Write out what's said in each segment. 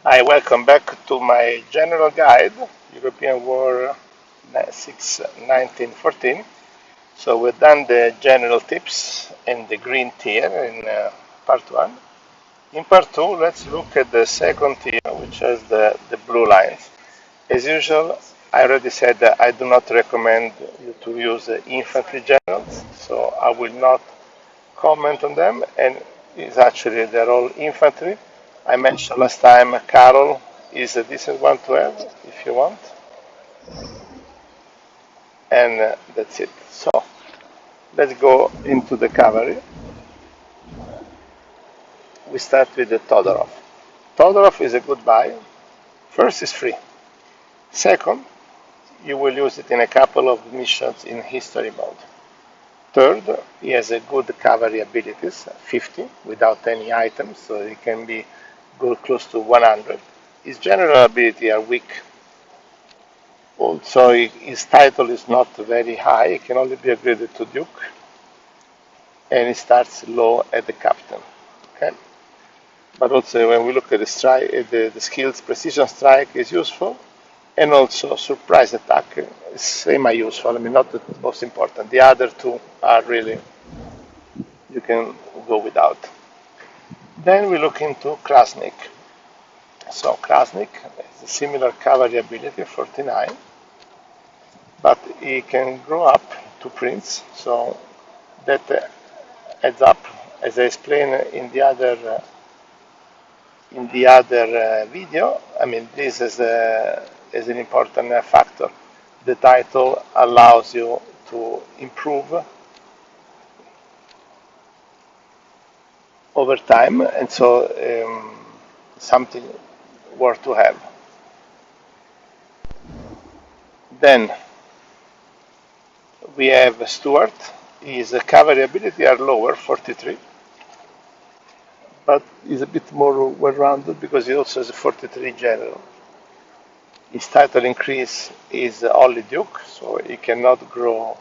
Hi, welcome back to my general guide, European War 6, 1914. So we've done the general tips in the green tier in part 1. In part 2, let's look at the second tier, which has the blue lines. As usual, I already said that I do not recommend you to use infantry generals, so I will not comment on them, and it's actually they're all infantry. I mentioned last time Carol is a decent one to have if you want, and that's it. So let's go into the cavalry. We start with the Todorov. Todorov is a good buy. First, it's free. Second, you will use it in a couple of missions in history mode. Third, he has a good cavalry abilities, 50, without any items, so he can be go close to 100. His general ability are weak. Also, his title is not very high. It can only be upgraded to Duke, and he starts low at the captain. Okay. But also, when we look at the strike, the skills, precision strike is useful, and also surprise attack is semi-useful. I mean, not the most important. The other two are really you can go without. Then we look into Krasnick. So Krasnick has a similar cavalry ability, 49, but he can grow up to prince. So that adds up, as I explained in the other video. I mean, this is an important factor. The title allows you to improve over time, and so something worth to have. Then we have Stewart. His cavalry ability are lower, 43, but he's a bit more well-rounded because he also has a 43 general. His title increase is only Duke, so he cannot grow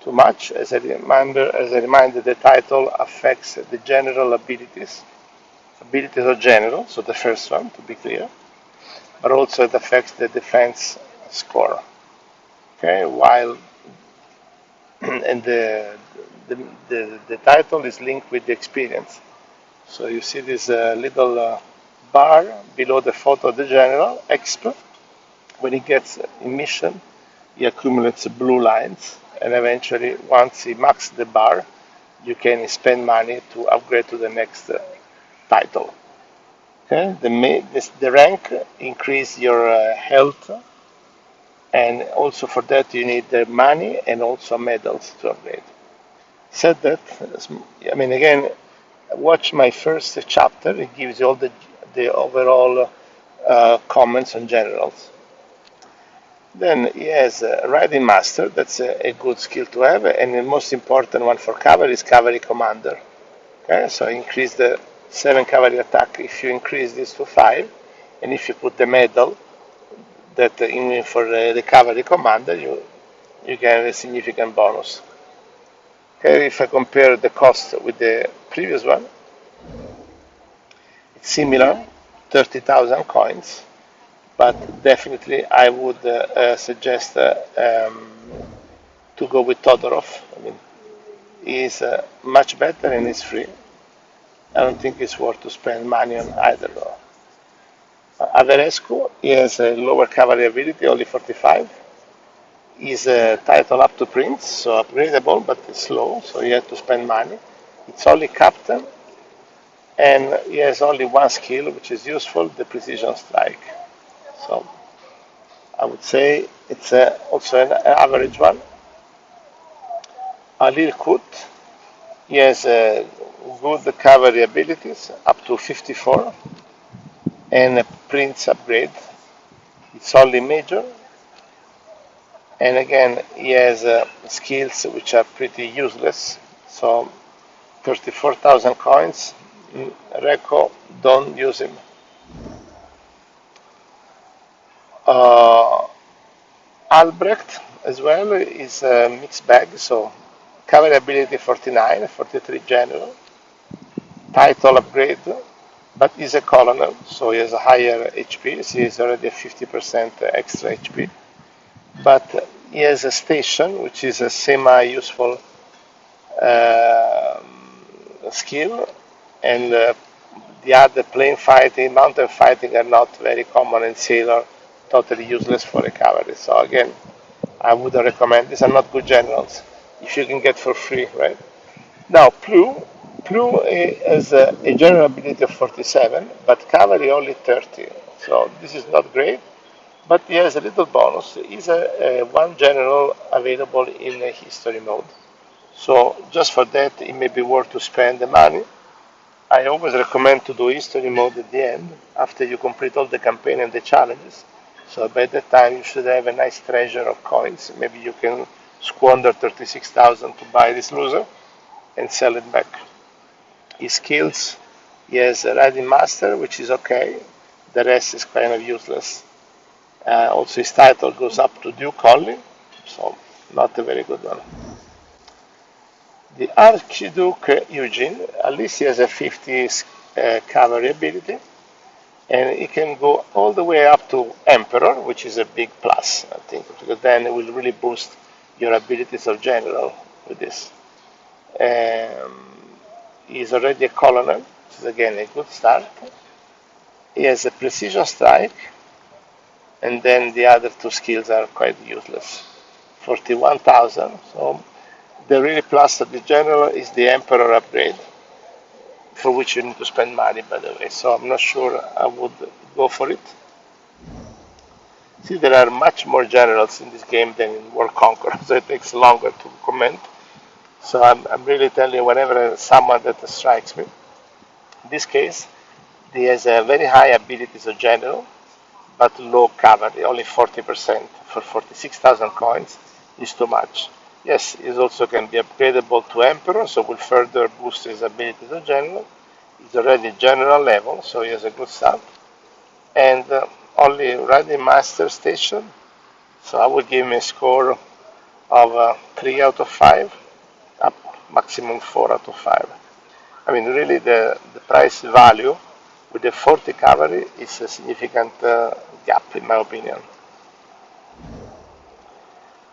too much. As a reminder, the title affects the general abilities of general, so the first one, to be clear, but also it affects the defense score. Okay, while and the title is linked with the experience. So you see this little bar below the photo of the general, exp. When he gets in mission, he accumulates blue lines, and eventually, once he maxes the bar, you can spend money to upgrade to the next title. Okay, the rank increase your health, and also for that you need the money and also medals to upgrade. Said that, I mean, again, watch my first chapter. It gives you all the overall comments on generals. Then he has Riding Master. That's a good skill to have, and the most important one for cavalry is Cavalry Commander. Okay, so increase the 7 cavalry attack if you increase this to 5, and if you put the medal that in for the Cavalry Commander, you get a significant bonus. Okay, if I compare the cost with the previous one, it's similar, 30,000 coins. But definitely I would suggest to go with Todorov. I mean, he's much better and he's free. I don't think it's worth to spend money on either. Avenescu, he has a lower cavalry ability, only 45. He's a title up to prince, so upgradable, but it's slow, so you have to spend money. It's only captain, and he has only one skill, which is useful, the precision strike. So I would say it's also an average one. Alil Kut, he has good cavalry abilities, up to 54, and a prince upgrade. It's only major, and again he has skills which are pretty useless. So 34,000 coins. Reco, don't use him. Albrecht as well is a mixed bag, so cavalry ability 49, 43 general, title upgrade, but he's a colonel, so he has a higher HP. So he has already a 50% extra HP. But he has a station, which is a semi-useful skill, and the other plane fighting, mountain fighting are not very common in sailor, totally useless for a cavalry. So again, I wouldn't recommend. These are not good generals. If you can get for free, right? Now, Plu has a general ability of 47, but cavalry only 30. So this is not great, but he has a little bonus. He's a one general available in a history mode. So just for that, it may be worth to spend the money. I always recommend to do history mode at the end, after you complete all the campaign and the challenges. So by that time, you should have a nice treasure of coins. Maybe you can squander 36,000 to buy this loser and sell it back. His skills, he has a riding master, which is okay. The rest is kind of useless. Also, his title goes up to Duke only, so not a very good one. The Archduke Eugene, at least he has a 50 cavalry ability, and he can go all the way up to Emperor, which is a big plus, I think, because then it will really boost your abilities of general with this. He's already a colonel, which is again a good start. He has a precision strike, and then the other two skills are quite useless. 41,000, so the really plus of the general is the Emperor upgrade, for which you need to spend money, by the way, so I'm not sure I would go for it. See, there are much more generals in this game than in World Conqueror, so it takes longer to comment. So I'm really telling you, whenever someone that strikes me, in this case, he has a very high abilities of general, but low cavalry, only 40% for 46,000 coins is too much. Yes, it also can be upgradable to Emperor, so will further boost his abilities of general. He's already general level, so he has a good start. And only riding master station, so I would give him a score of 3 out of 5, up maximum 4 out of 5. I mean, really, the price value with the 40 cavalry is a significant gap, in my opinion.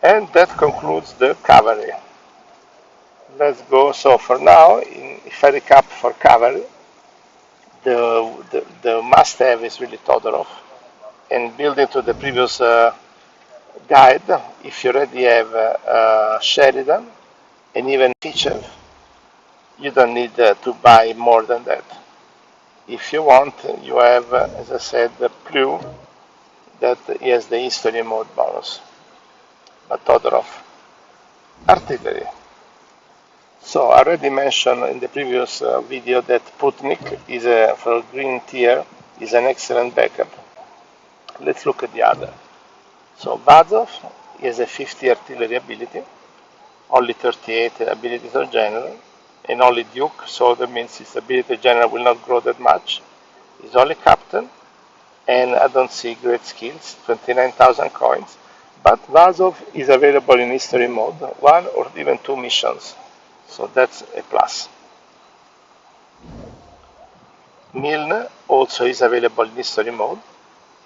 And that concludes the cavalry. Let's go. So for now, if I recap for cavalry, the must-have is really Todorov. And building to the previous guide, if you already have Sheridan and even Fischer, you don't need to buy more than that. If you want, you have, as I said, the Plu that has the history mode bonus. But Todorov. Artillery. So I already mentioned in the previous video that Putnik is for green tier is an excellent backup. Let's look at the other. So Vazov has a 50 artillery ability, only 38 abilities of general, and only Duke, so that means his ability of general will not grow that much. He's only captain, and I don't see great skills, 29,000 coins. But Vazov is available in history mode, 1 or even 2 missions, so that's a plus. Milne also is available in history mode,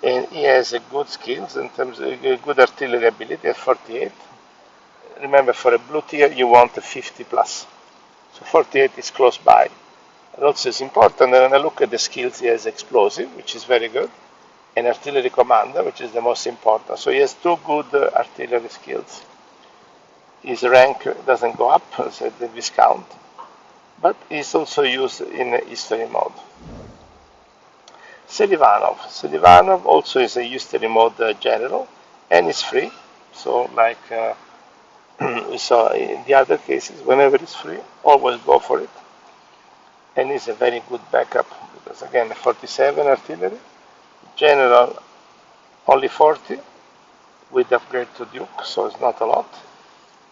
and he has a good skills in terms of good artillery ability at 48. Remember, for a blue tier, you want a 50 plus, so 48 is close by. And also it's important that when I look at the skills, he has explosive, which is very good, and artillery commander, which is the most important. So he has 2 good artillery skills. His rank doesn't go up, as at the Viscount, but he's also used in history mode. Selivanov also is a history mode general, and is free. So like we saw in the other cases, whenever it's free, always go for it. And it's a very good backup, because again, 47 artillery, general only 40, with upgrade to Duke, so it's not a lot.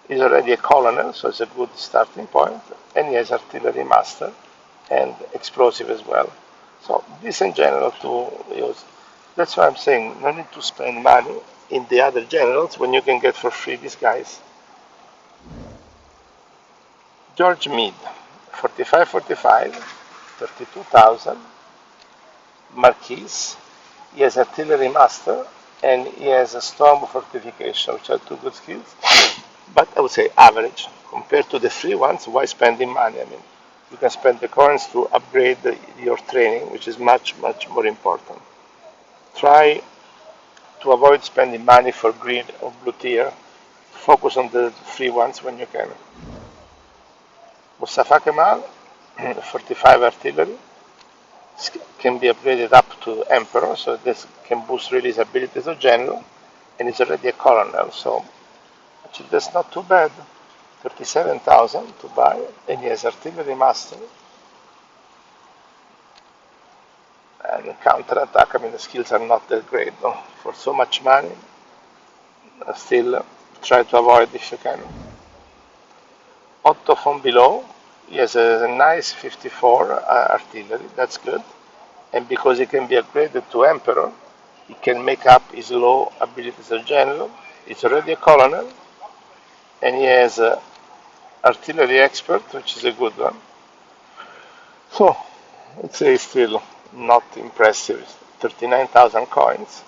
He's already a colonel, so it's a good starting point, and he has artillery master and explosive as well. So this in general to use. That's why I'm saying no need to spend money in the other generals when you can get for free these guys. George Mead, 45, 32,000, Marquis. He has Artillery Master, and he has a Storm Fortification, which are two good skills, but I would say average. Compared to the free ones, why spending money? I mean, you can spend the coins to upgrade your training, which is much, much more important. Try to avoid spending money for green or blue tier. Focus on the free ones when you can. Mustafa Kemal, 45 artillery, can be upgraded up to Emperor, so this can boost really his abilities of General, and he's already a Colonel, so actually that's not too bad. 37,000 to buy, and he has Artillery Master. And counter attack, I mean, the skills are not that great, no? For so much money, still try to avoid if you can. Otto from below, he has a nice 54 artillery, that's good. And because he can be upgraded to Emperor, he can make up his low abilities of General. He's already a Colonel, and he has Artillery Expert, which is a good one. So, let's say still not impressive, 39,000 coins.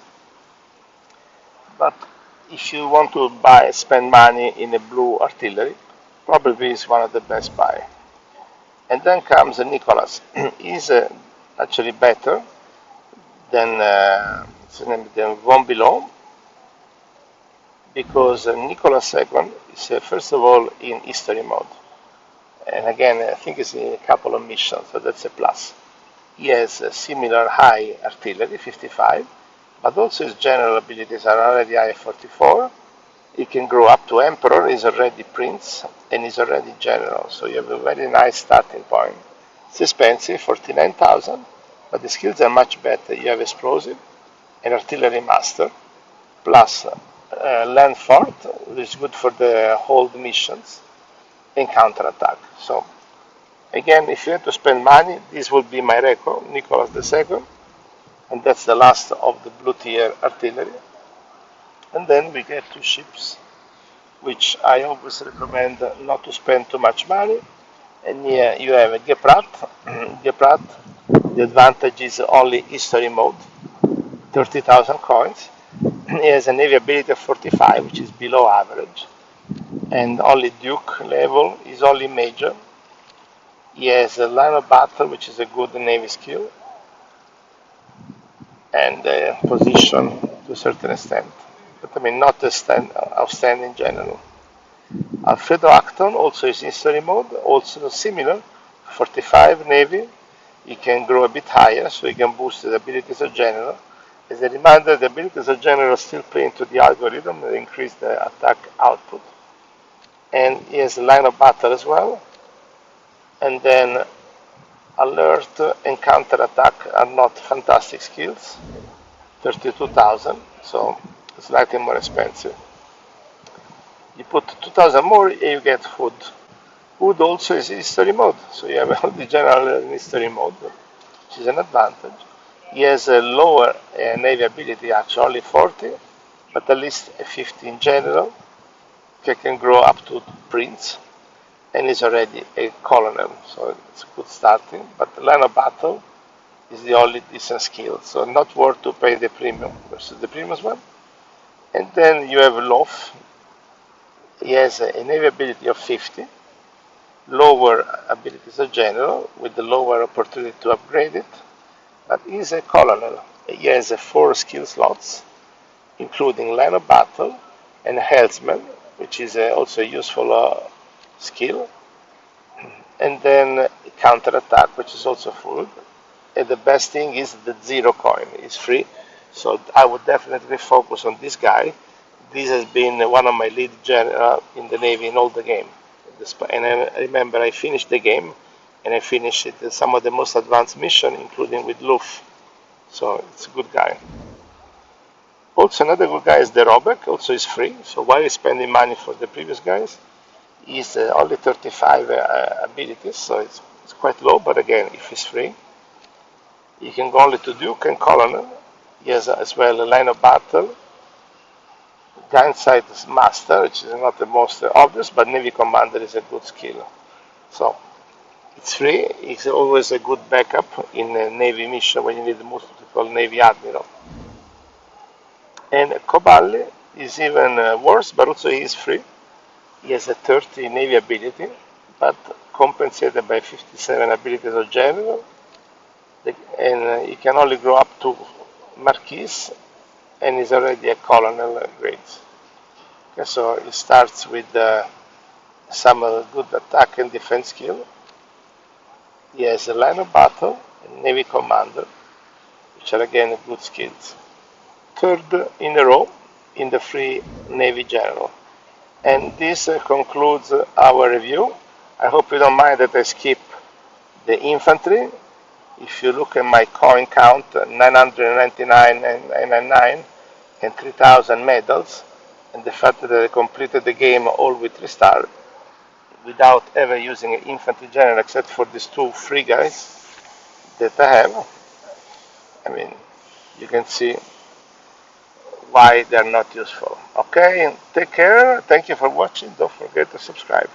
But if you want to spend money in a blue artillery, probably is one of the best buy. And then comes Nicolas. He's actually better than Von Below, because Nicolas II is first of all in history mode. And again, I think it's in a couple of missions, so that's a plus. He has a similar high artillery, 55, but also his general abilities are already high, 44. He can grow up to Emperor, he's already Prince, and he's already General, so you have a very nice starting point. It's expensive, 49,000, but the skills are much better. You have Explosive and Artillery Master, plus Land Fort, which is good for the hold missions, and counter attack. So, again, if you have to spend money, this will be my record, Nicolas II, and that's the last of the blue tier artillery. And then we get two ships, which I always recommend not to spend too much money. And here you have a Geprat. Geprat, the advantage is only history mode, 30,000 coins. He has a navy ability of 45, which is below average. And only Duke level is only major. He has a line of battle, which is a good navy skill, and position to a certain extent. But I mean, not outstanding general. Alfredo Acton also is history mode, also similar, 45 navy. He can grow a bit higher, so he can boost the abilities of general. As a reminder, the abilities of general still play into the algorithm that increase the attack output. And he has a line of battle as well. And then alert and counter attack are not fantastic skills, 32,000, so slightly more expensive. You put 2,000 more and you get Hood. Hood also is history mode, so you have all the general in history mode, which is an advantage. He has a lower navy ability, actually only 40, but at least a 50 in general. He can grow up to Prince, and is already a Colonel, so it's a good starting. But the line of battle is the only decent skill, so not worth to pay the premium versus the previous one. And then you have Loaf. He has a navy ability of 50, lower abilities of general, with the lower opportunity to upgrade it, but he's a Colonel. He has 4 skill slots, including line of battle and Helmsman, which is also a useful skill, and then counter attack, which is also full. And the best thing is the 0 coin is free, so I would definitely focus on this guy. This has been one of my lead general in the Navy in all the game. And I remember I finished the game, and I finished it some of the most advanced mission, including with Luff. So it's a good guy. Also another good guy is the Robeck, also is free. So why are you spending money for the previous guys? He's only 35 abilities, so it's quite low, but again, if he's free, you can go only to Duke and Colonel. He has as well a line of battle, Hindsight Master, which is not the most obvious, but Navy Commander is a good skill. So It's free. It's always a good backup in a Navy mission when you need multiple Navy admiral. And Cavalry is even worse, but also he is free. He has a 30 Navy ability, but compensated by 57 abilities of General. And he can only grow up to Marquis, and is already a Colonel grade. Okay, so it starts with some good attack and defense skill. He has a line of battle and Navy Commander, which are again good skills. Third in a row in the free Navy General. And this concludes our review. I hope you don't mind that I skip the infantry. If you look at my coin count, 999 and 999 and 3,000 medals, and the fact that I completed the game all with 3 stars without ever using an infantry general except for these 2 free guys that I have, I mean, you can see why they're not useful. Okay, take care. Thank you for watching. Don't forget to subscribe.